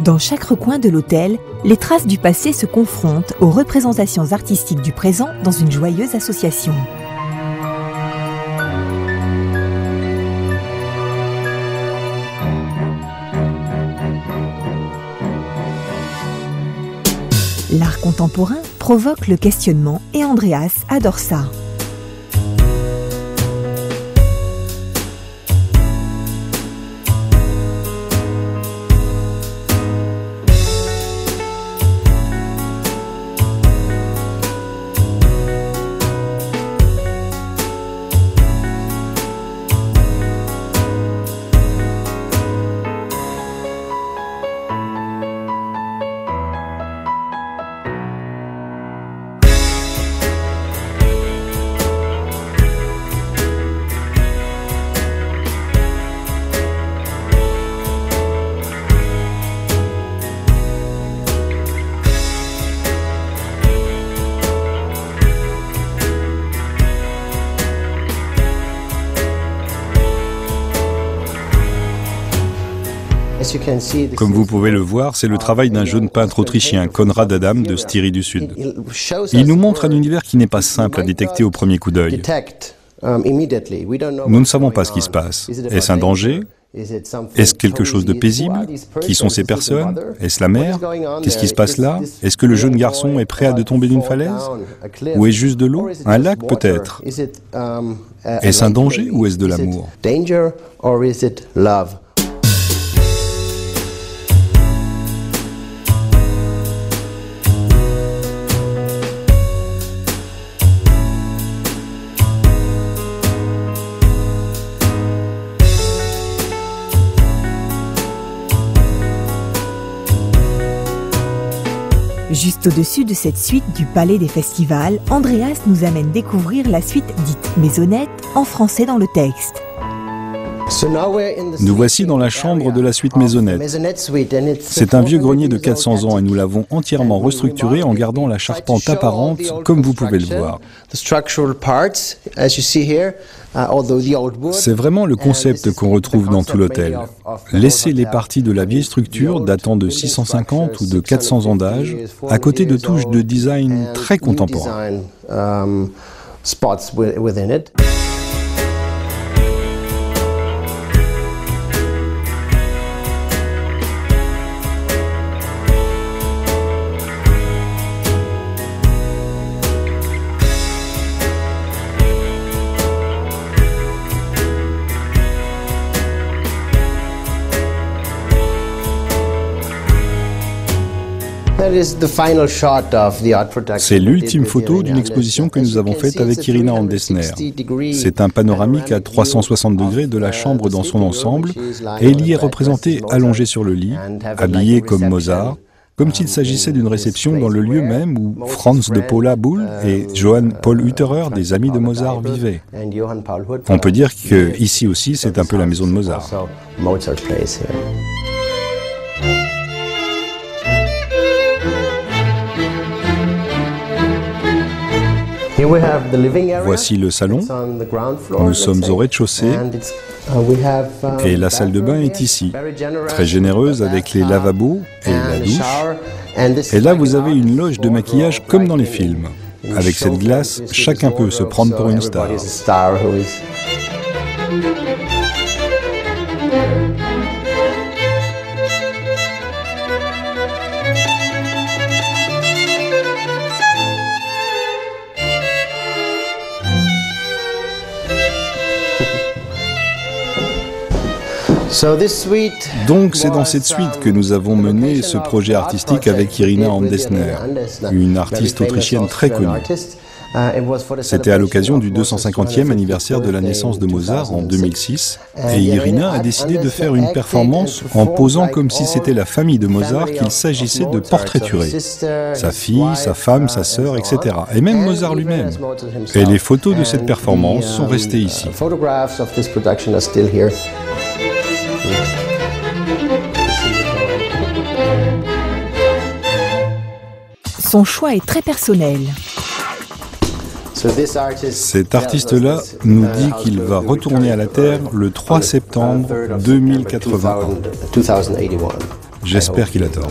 Dans chaque recoin de l'hôtel, les traces du passé se confrontent aux représentations artistiques du présent dans une joyeuse association. L'art contemporain provoque le questionnement et Andreas adore ça. Comme vous pouvez le voir, c'est le travail d'un jeune peintre autrichien, Konrad Adam, de Styrie du Sud. Il nous montre un univers qui n'est pas simple à détecter au premier coup d'œil. Nous ne savons pas ce qui se passe. Est-ce un danger ? Est-ce quelque chose de paisible ? Qui sont ces personnes ? Est-ce la mer ? Qu'est-ce qui se passe là ? Est-ce que le jeune garçon est prêt à de tomber d'une falaise ? Ou est-ce juste de l'eau ? Un lac peut-être ? Est-ce un danger ou est-ce de l'amour ? Juste au-dessus de cette suite du Palais des Festivals, Andreas nous amène découvrir la suite dite maisonnette, en français dans le texte. Nous voici dans la chambre de la suite maisonnette. C'est un vieux grenier de 400 ans et nous l'avons entièrement restructuré en gardant la charpente apparente, comme vous pouvez le voir. C'est vraiment le concept qu'on retrouve dans tout l'hôtel. Laisser les parties de la vieille structure datant de 650 ou de 400 ans d'âge, à côté de touches de design très contemporains. C'est l'ultime photo d'une exposition que nous avons faite avec Irina Andesner. C'est un panoramique à 360 degrés de la chambre dans son ensemble et il y est représenté allongé sur le lit, habillé comme Mozart, comme s'il s'agissait d'une réception dans le lieu même où Franz de Paula Bull et Johann Paul Hütterer, des amis de Mozart, vivaient. On peut dire qu'ici aussi, c'est un peu la maison de Mozart. Voici le salon. Nous sommes au rez-de-chaussée et la salle de bain est ici, très généreuse avec les lavabos et la douche. Et là, vous avez une loge de maquillage comme dans les films. Avec cette glace, chacun peut se prendre pour une star. Donc c'est dans cette suite que nous avons mené ce projet artistique avec Irina Andesner, une artiste autrichienne très connue. C'était à l'occasion du 250e anniversaire de la naissance de Mozart en 2006, et Irina a décidé de faire une performance en posant comme si c'était la famille de Mozart qu'il s'agissait de portraiturer. Sa fille, sa femme, sa sœur, etc. Et même Mozart lui-même. Et les photos de cette performance sont restées ici. Son choix est très personnel. Cet artiste-là nous dit qu'il va retourner à la Terre le 3 septembre 2081. J'espère qu'il a tort.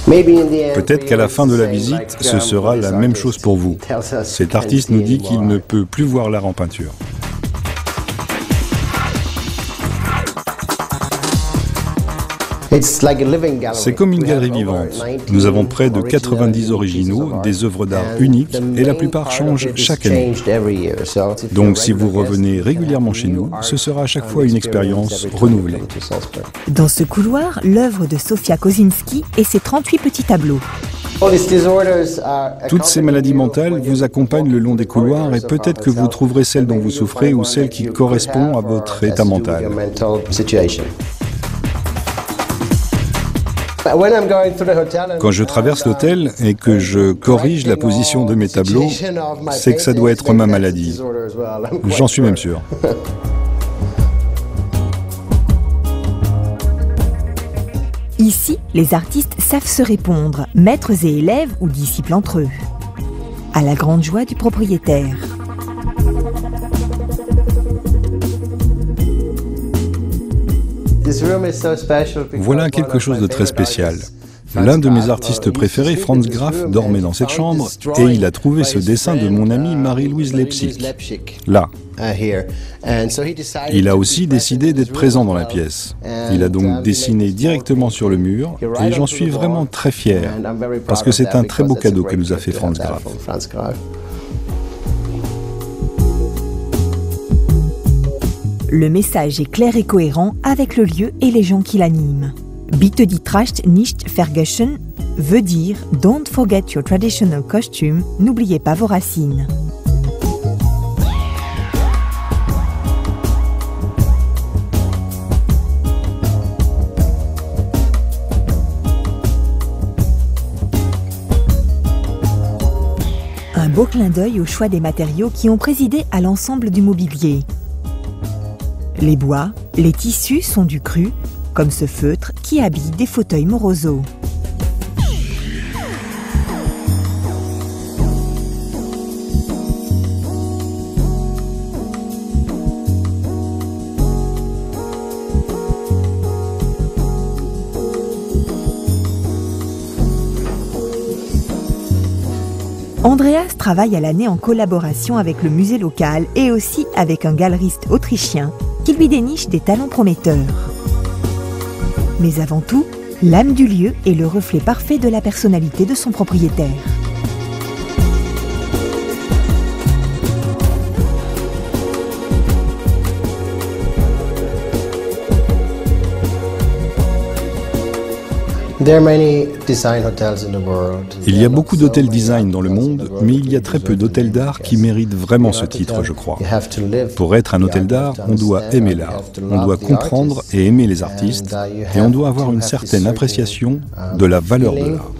Peut-être qu'à la fin de la visite, ce sera la même chose pour vous. Cet artiste nous dit qu'il ne peut plus voir l'art en peinture. C'est comme une galerie vivante. Nous avons près de 90 originaux, des œuvres d'art uniques, et la plupart changent chaque année. Donc si vous revenez régulièrement chez nous, ce sera à chaque fois une expérience renouvelée. Dans ce couloir, l'œuvre de Sofia Kosinski et ses 38 petits tableaux. Toutes ces maladies mentales vous accompagnent le long des couloirs et peut-être que vous trouverez celle dont vous souffrez ou celle qui correspond à votre état mental. Quand je traverse l'hôtel et que je corrige la position de mes tableaux, c'est que ça doit être ma maladie. J'en suis même sûr. Ici, les artistes savent se répondre, maîtres et élèves ou disciples entre eux. À la grande joie du propriétaire. Voilà quelque chose de très spécial. L'un de mes artistes préférés, Franz Graf, dormait dans cette chambre et il a trouvé ce dessin de mon amie Marie-Louise Lepsic, là. Il a aussi décidé d'être présent dans la pièce. Il a donc dessiné directement sur le mur et j'en suis vraiment très fier parce que c'est un très beau cadeau que nous a fait Franz Graf. Le message est clair et cohérent avec le lieu et les gens qui l'animent. Bitte die Tracht nicht vergessen veut dire « Don't forget your traditional costume », n'oubliez pas vos racines. Un beau clin d'œil au choix des matériaux qui ont présidé à l'ensemble du mobilier. Les bois, les tissus sont du cru, comme ce feutre qui habille des fauteuils Moroso. Andreas travaille à l'année en collaboration avec le musée local et aussi avec un galeriste autrichien qui lui déniche des talents prometteurs. Mais avant tout, l'âme du lieu est le reflet parfait de la personnalité de son propriétaire. Il y a beaucoup d'hôtels design dans le monde, mais il y a très peu d'hôtels d'art qui méritent vraiment ce titre, je crois. Pour être un hôtel d'art, on doit aimer l'art, on doit comprendre et aimer les artistes, et on doit avoir une certaine appréciation de la valeur de l'art.